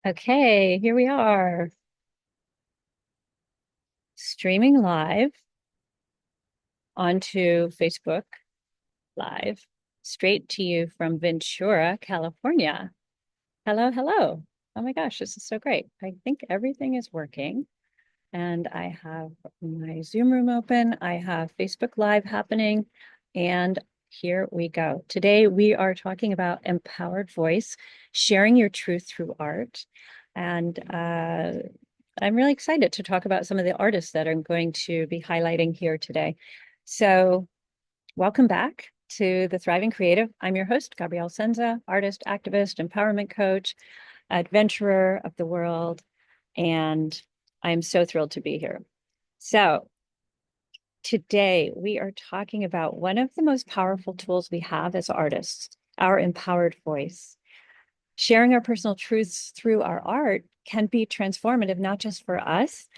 Okay, here we are, streaming live onto Facebook Live, straight to you from Ventura, California. Hello, hello. Oh my gosh, this is so great. I think everything is working. And I have my Zoom room open. I have Facebook Live happening. And here we go. Today, we are talking about empowered voice, sharing your truth through art. And I'm really excited to talk about some of the artists that I'm going to be highlighting here today. So, welcome back to The Thriving Creative. I'm your host, Gabrielle Senza, artist, activist, empowerment coach, adventurer of the world, and I'm so thrilled to be here. So, today we are talking about one of the most powerful tools we have as artists, our empowered voice. Sharing our personal truths through our art can be transformative, not just for us,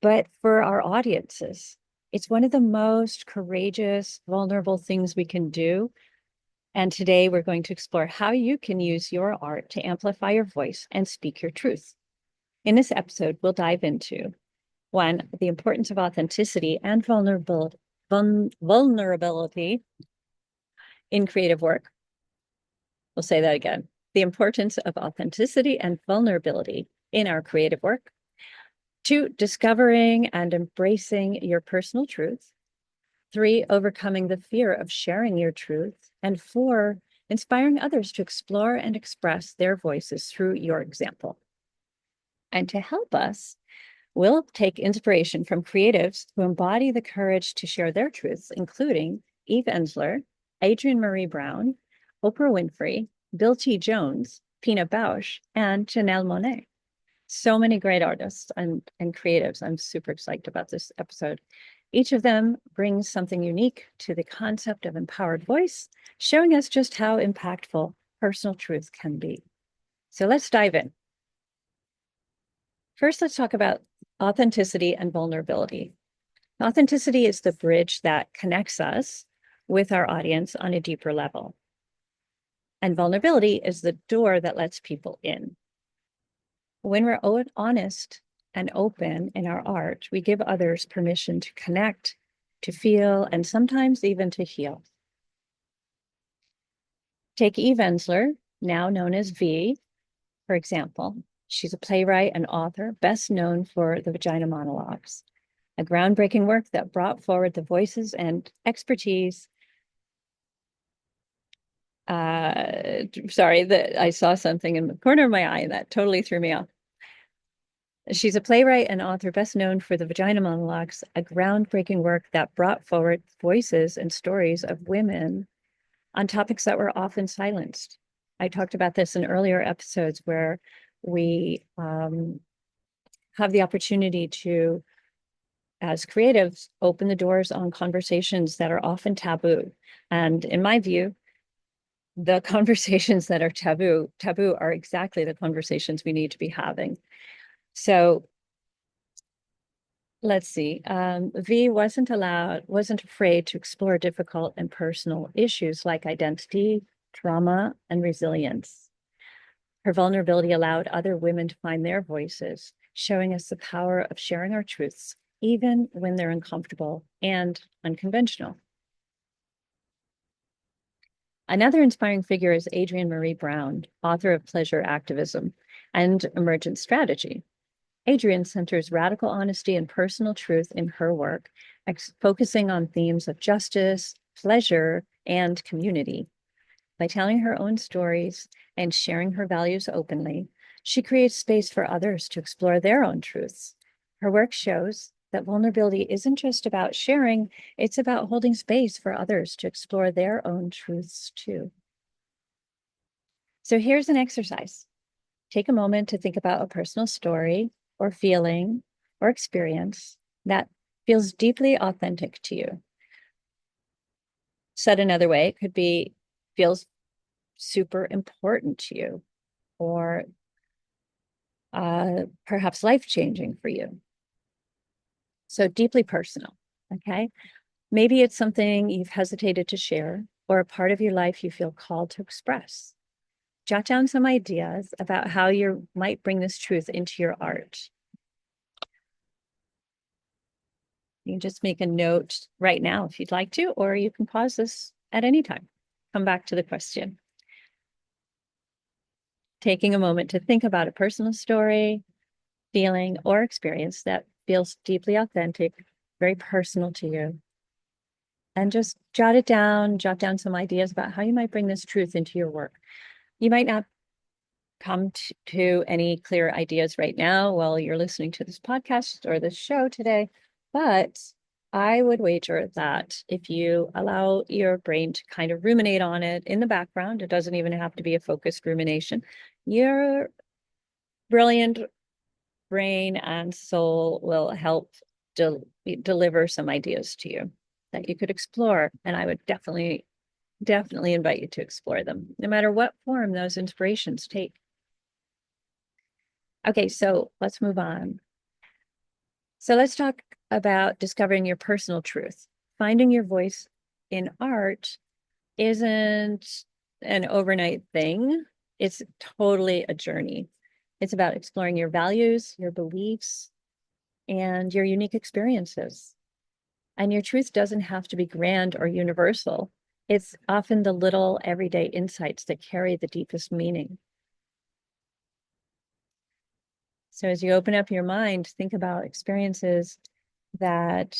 but for our audiences. It's one of the most courageous, vulnerable things we can do. And today we're going to explore how you can use your art to amplify your voice and speak your truth. In this episode, we'll dive into one, the importance of authenticity and vulnerability in creative work. We'll say that again. The importance of authenticity and vulnerability in our creative work. Two, discovering and embracing your personal truth. Three, overcoming the fear of sharing your truth. And four, inspiring others to explore and express their voices through your example. And to help us, we'll take inspiration from creatives who embody the courage to share their truths, including Eve Ensler, Adrienne Maree Brown, Oprah Winfrey, Bill T. Jones, Pina Bausch, and Janelle Monáe. So many great artists and creatives. I'm super excited about this episode. Each of them brings something unique to the concept of empowered voice, showing us just how impactful personal truth can be. So let's dive in. First, let's talk about authenticity and vulnerability. Authenticity is the bridge that connects us with our audience on a deeper level. And vulnerability is the door that lets people in. When we're honest and open in our art, we give others permission to connect, to feel, and sometimes even to heal. Take Eve Ensler, now known as V, for example. She's a playwright and author, best known for the Vagina Monologues, a groundbreaking work that brought forward the voices and expertise. Sorry, that I saw something in the corner of my eye that totally threw me off. She's a playwright and author best known for the Vagina Monologues, a groundbreaking work that brought forward voices and stories of women on topics that were often silenced. I talked about this in earlier episodes where we have the opportunity to, as creatives, open the doors on conversations that are often taboo. And in my view, the conversations that are taboo are exactly the conversations we need to be having. So let's see. V wasn't afraid to explore difficult and personal issues like identity, trauma, and resilience. Her vulnerability allowed other women to find their voices, showing us the power of sharing our truths, even when they're uncomfortable and unconventional. Another inspiring figure is Adrienne Maree Brown, author of Pleasure Activism and Emergent Strategy. Adrienne centers radical honesty and personal truth in her work, focusing on themes of justice, pleasure, and community. By telling her own stories and sharing her values openly, she creates space for others to explore their own truths. Her work shows that vulnerability isn't just about sharing, it's about holding space for others to explore their own truths too. So here's an exercise. Take a moment to think about a personal story or feeling or experience that feels deeply authentic to you. Said another way, it could be feels super important to you or perhaps life-changing for you. So deeply personal, okay? Maybe it's something you've hesitated to share or a part of your life you feel called to express. jot down some ideas about how you might bring this truth into your art. You can just make a note right now if you'd like to, or you can pause this at any time. Come back to the question. Taking a moment to think about a personal story, feeling, or experience that feels deeply authentic, very personal to you. And just jot down some ideas about how you might bring this truth into your work. You might not come to any clear ideas right now while you're listening to this podcast or this show today, but I would wager that if you allow your brain to kind of ruminate on it in the background, it doesn't even have to be a focused rumination, your brilliant brain and soul will help deliver some ideas to you that you could explore. And I would definitely invite you to explore them, no matter what form those inspirations take. Okay, so let's move on. So let's talk about discovering your personal truth. Finding your voice in art isn't an overnight thing. It's totally a journey. It's about exploring your values, your beliefs, and your unique experiences. And your truth doesn't have to be grand or universal. It's often the little everyday insights that carry the deepest meaning. So as you open up your mind, think about experiences that,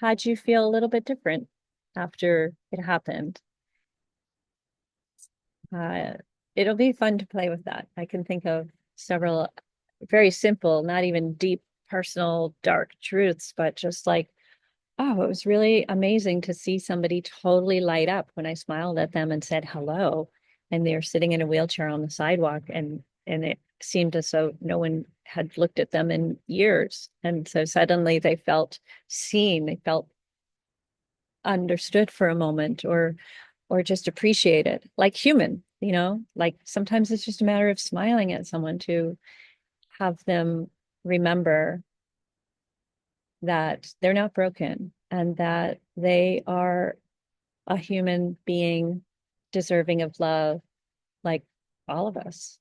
had you feel a little bit different after it happened. It'll be fun to play with that. I can think of several very simple, not even deep, personal, dark truths, but just like, oh, it was really amazing to see somebody totally light up when I smiled at them and said hello. And they're sitting in a wheelchair on the sidewalk, and it seemed as though no one had looked at them in years. And so suddenly they felt seen, they felt understood for a moment, or just appreciated, like human, like sometimes it's just a matter of smiling at someone to have them remember that they're not broken and that they are a human being deserving of love, like all of us.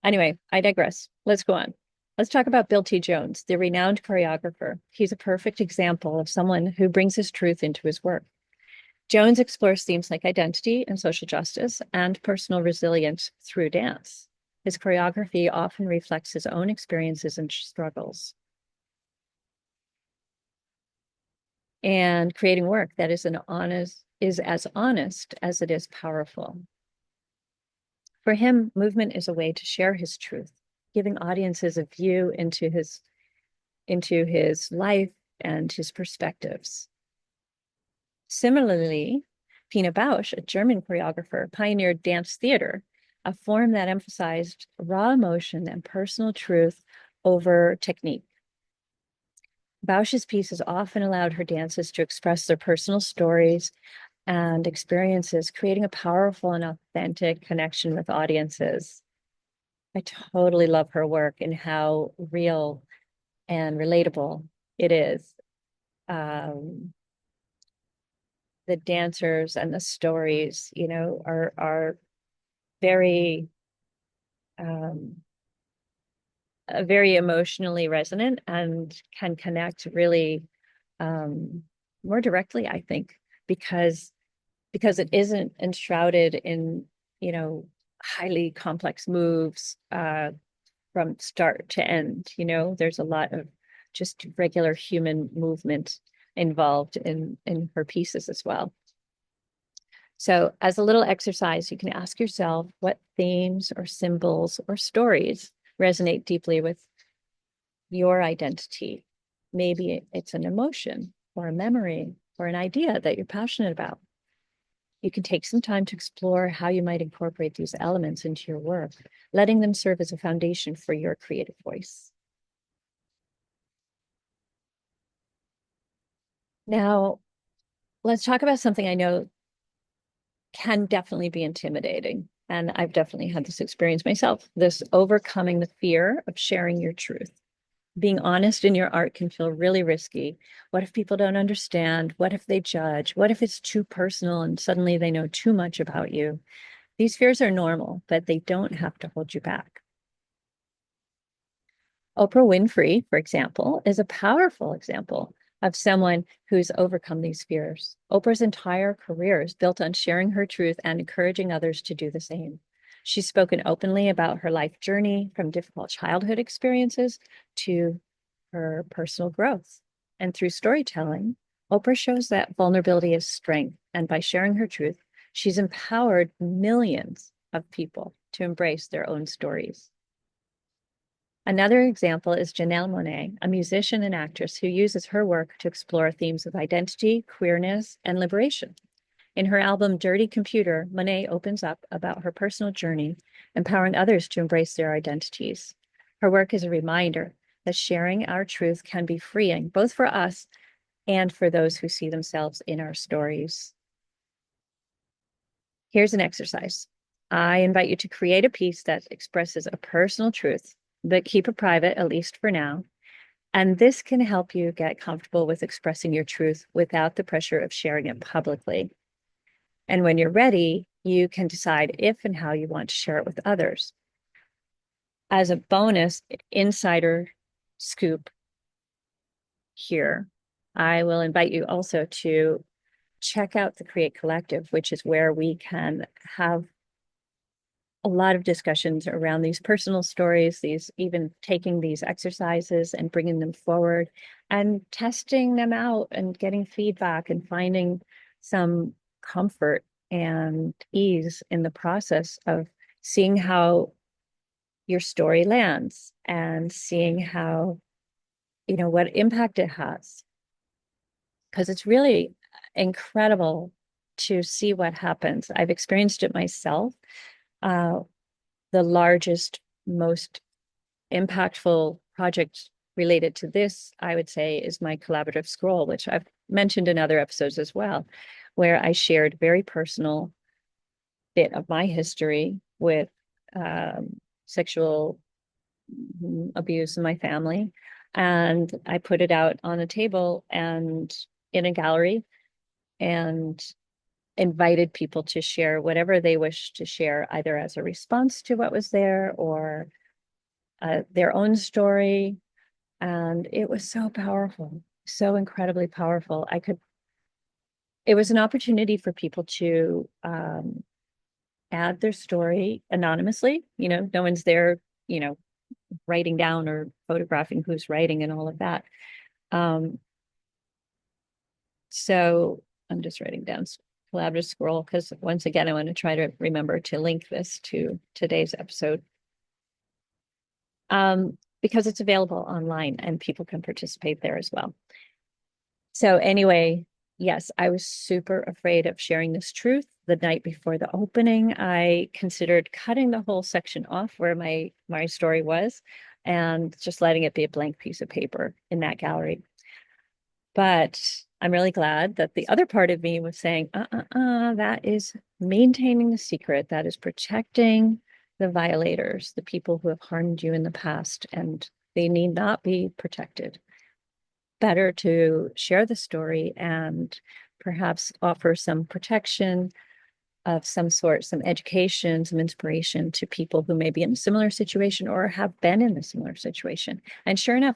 Anyway, I digress. Let's go on. Let's talk about Bill T. Jones, the renowned choreographer. He's a perfect example of someone who brings his truth into his work. Jones explores themes like identity and social justice and personal resilience through dance. His choreography often reflects his own experiences and struggles. And creating work that is as honest as it is powerful. For him, movement is a way to share his truth, giving audiences a view into his life and his perspectives. Similarly, Pina Bausch, a German choreographer, pioneered dance theater, a form that emphasized raw emotion and personal truth over technique. Bausch's pieces often allowed her dancers to express their personal stories and experiences, creating a powerful and authentic connection with audiences. I totally love her work and how real and relatable it is. The dancers and the stories, are very, very emotionally resonant and can connect really more directly, I think, because it isn't enshrouded in, highly complex moves from start to end. There's a lot of just regular human movement involved in her pieces as well. So as a little exercise, you can ask yourself what themes or symbols or stories resonate deeply with your identity. Maybe it's an emotion or a memory or an idea that you're passionate about. You can take some time to explore how you might incorporate these elements into your work, letting them serve as a foundation for your creative voice. Now, let's talk about something I know can definitely be intimidating. And I've definitely had this experience myself, this overcoming the fear of sharing your truth. Being honest in your art can feel really risky. What if people don't understand? What if they judge? What if it's too personal and suddenly they know too much about you? These fears are normal, but they don't have to hold you back. Oprah Winfrey, for example, is a powerful example of someone who's overcome these fears. Oprah's entire career is built on sharing her truth and encouraging others to do the same. She's spoken openly about her life journey, from difficult childhood experiences to her personal growth. And through storytelling, Oprah shows that vulnerability is strength. And by sharing her truth, she's empowered millions of people to embrace their own stories. Another example is Janelle Monáe, a musician and actress who uses her work to explore themes of identity, queerness, and liberation. In her album Dirty Computer, Monáe opens up about her personal journey, empowering others to embrace their identities. Her work is a reminder that sharing our truth can be freeing, both for us and for those who see themselves in our stories. Here's an exercise. I invite you to create a piece that expresses a personal truth, but keep it private, at least for now. And this can help you get comfortable with expressing your truth without the pressure of sharing it publicly. And when you're ready, you can decide if and how you want to share it with others. As a bonus insider scoop here, I will invite you also to check out the Create Collective, which is where we can have a lot of discussions around these personal stories, these even taking these exercises and bringing them forward and testing them out and getting feedback and finding some comfort and ease in the process of seeing how your story lands and seeing how, what impact it has. Because it's really incredible to see what happens. I've experienced it myself. The largest, most impactful project related to this, I would say, is my collaborative scroll, which I've mentioned in other episodes as well, where I shared very personal bit of my history with sexual abuse in my family. And I put it out on a table and in a gallery and invited people to share whatever they wish to share, either as a response to what was there or their own story. And it was so powerful, so incredibly powerful. It was an opportunity for people to add their story anonymously. No one's there, writing down or photographing who's writing and all of that. So I'm just writing down collaborative scroll because once again, I want to try to remember to link this to today's episode. Because it's available online and people can participate there as well. So anyway, yes, I was super afraid of sharing this truth. The night before the opening, I considered cutting the whole section off where my story was and just letting it be a blank piece of paper in that gallery. But I'm really glad that the other part of me was saying, that is maintaining the secret, that is protecting the violators, the people who have harmed you in the past, and they need not be protected. Better to share the story and perhaps offer some protection of some sort, some education, some inspiration to people who may be in a similar situation or have been in a similar situation. And sure enough,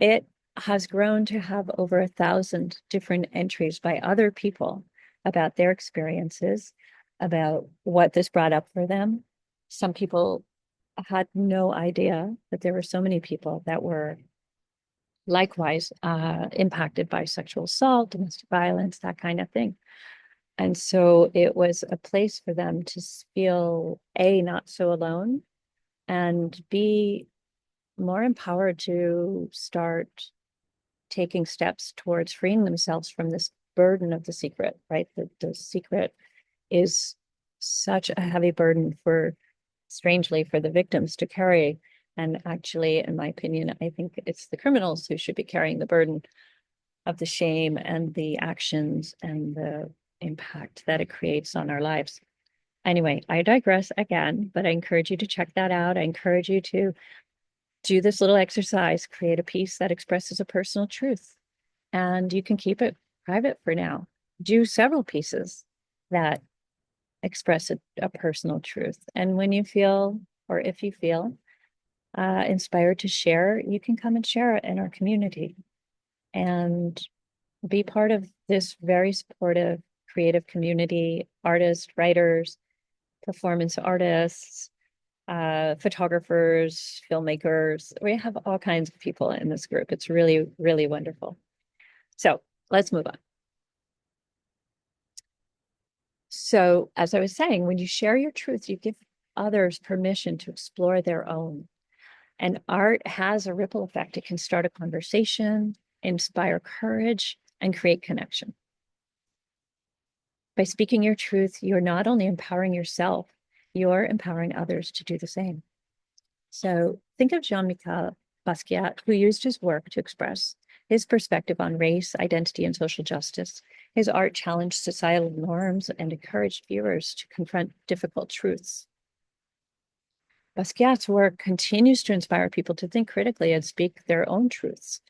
it has grown to have over 1,000 different entries by other people about their experiences, about what this brought up for them. Some people had no idea that there were so many people that were likewise impacted by sexual assault, domestic violence, that kind of thing. And so it was a place for them to feel A, not so alone, and B, more empowered to start taking steps towards freeing themselves from this burden of the secret, right? The secret is such a heavy burden strangely, for the victims to carry. And actually, in my opinion, I think it's the criminals who should be carrying the burden of the shame and the actions and the impact that it creates on our lives. Anyway, I digress again, but I encourage you to check that out. I encourage you to do this little exercise, create a piece that expresses a personal truth, and you can keep it private for now. Do several pieces that express a personal truth. And when you feel, or if you feel inspired to share, you can come and share it in our community and be part of this very supportive, creative community, artists, writers, performance artists, photographers, filmmakers. We have all kinds of people in this group. It's really, really wonderful. So let's move on. So as I was saying, when you share your truth, you give others permission to explore their own. And art has a ripple effect. It can start a conversation, inspire courage, and create connection. By speaking your truth, you're not only empowering yourself, you're empowering others to do the same. So think of Jean-Michel Basquiat, who used his work to express his perspective on race, identity, and social justice. His art challenged societal norms and encouraged viewers to confront difficult truths. Basquiat's work continues to inspire people to think critically and speak their own truths.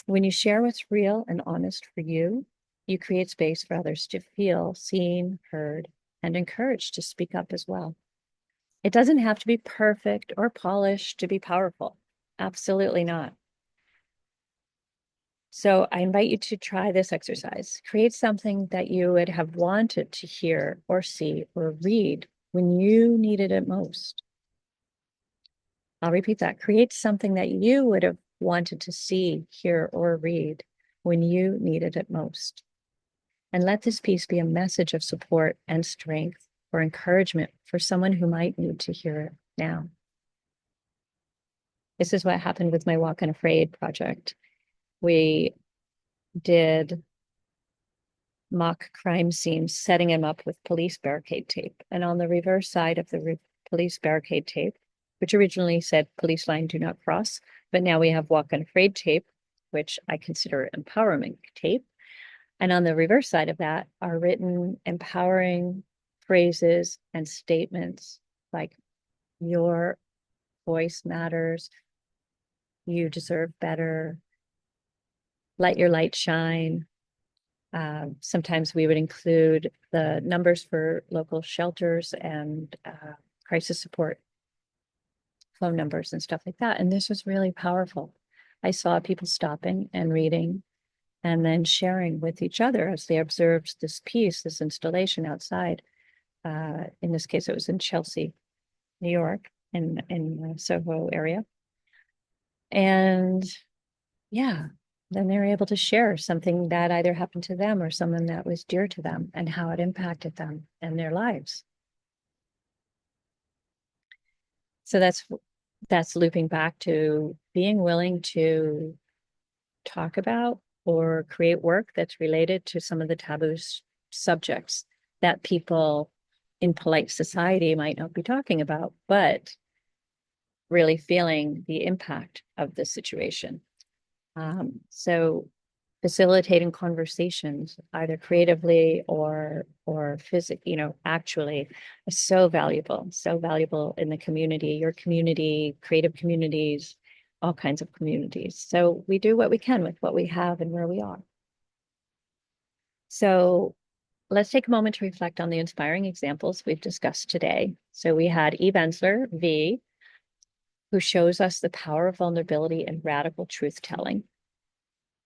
When you share what's real and honest for you, you create space for others to feel seen, heard, and encouraged to speak up as well. It doesn't have to be perfect or polished to be powerful. Absolutely not. So I invite you to try this exercise. Create something that you would have wanted to hear or see or read when you needed it most. I'll repeat that. Create something that you would have wanted to see, hear, or read when you needed it most. And let this piece be a message of support and strength or encouragement for someone who might need to hear it now. This is what happened with my Walk Unafraid project. We did mock crime scenes, setting them up with police barricade tape. And on the reverse side of the police barricade tape, which originally said police line do not cross, but now we have Walk Unafraid tape, which I consider empowerment tape. And on the reverse side of that are written empowering phrases and statements like, your voice matters, you deserve better, let your light shine. Sometimes we would include the numbers for local shelters and crisis support phone numbers and stuff like that. And this was really powerful. I saw people stopping and reading and then sharing with each other as they observed this piece, this installation outside. In this case, it was in Chelsea, New York, in the Soho area. And yeah, then they were able to share something that either happened to them or someone that was dear to them and how it impacted them and their lives. So that's looping back to being willing to talk about or create work that's related to some of the taboo subjects that people in polite society might not be talking about, but really feeling the impact of the situation. So facilitating conversations, either creatively or physically, actually, is so valuable in the community, your community, creative communities, all kinds of communities. So we do what we can with what we have and where we are. So let's take a moment to reflect on the inspiring examples we've discussed today. So we had Eve Ensler, V, who shows us the power of vulnerability and radical truth-telling.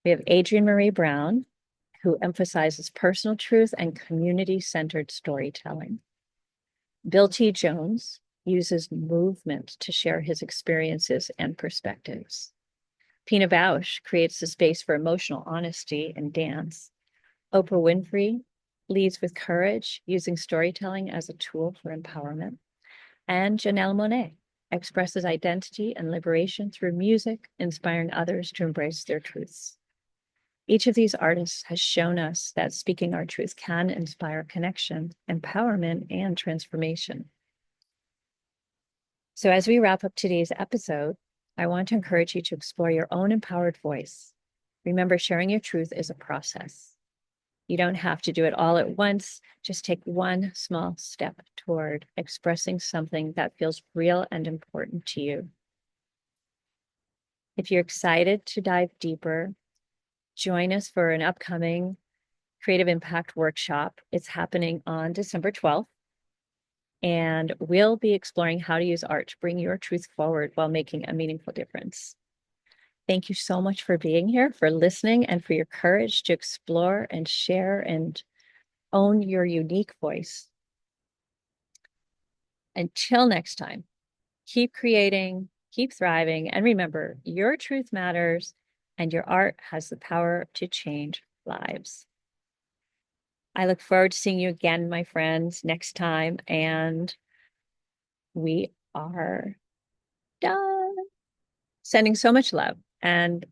We have Adrienne Maree Brown, who emphasizes personal truth and community-centered storytelling. Bill T. Jones uses movement to share his experiences and perspectives. Pina Bausch creates a space for emotional honesty and dance. Oprah Winfrey leads with courage, using storytelling as a tool for empowerment. And Janelle Monáe expresses identity and liberation through music, inspiring others to embrace their truths. Each of these artists has shown us that speaking our truth can inspire connection, empowerment, and transformation. So as we wrap up today's episode, I want to encourage you to explore your own empowered voice. Remember, sharing your truth is a process. You don't have to do it all at once. Just take one small step toward expressing something that feels real and important to you. If you're excited to dive deeper, join us for an upcoming Creative Impact Workshop. It's happening on December 12th. And we'll be exploring how to use art to bring your truth forward while making a meaningful difference. Thank you so much for being here, for listening, and for your courage to explore and share and own your unique voice. Until next time, keep creating, keep thriving, and remember, your truth matters and your art has the power to change lives. I look forward to seeing you again, my friends, next time. And we are done. Sending so much love, and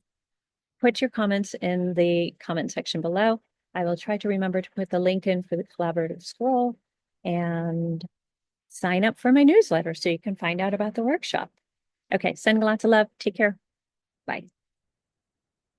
put your comments in the comment section below. I will try to remember to put the link in for the collaborative scroll and sign up for my newsletter so you can find out about the workshop. Okay, sending lots of love. Take care. Bye.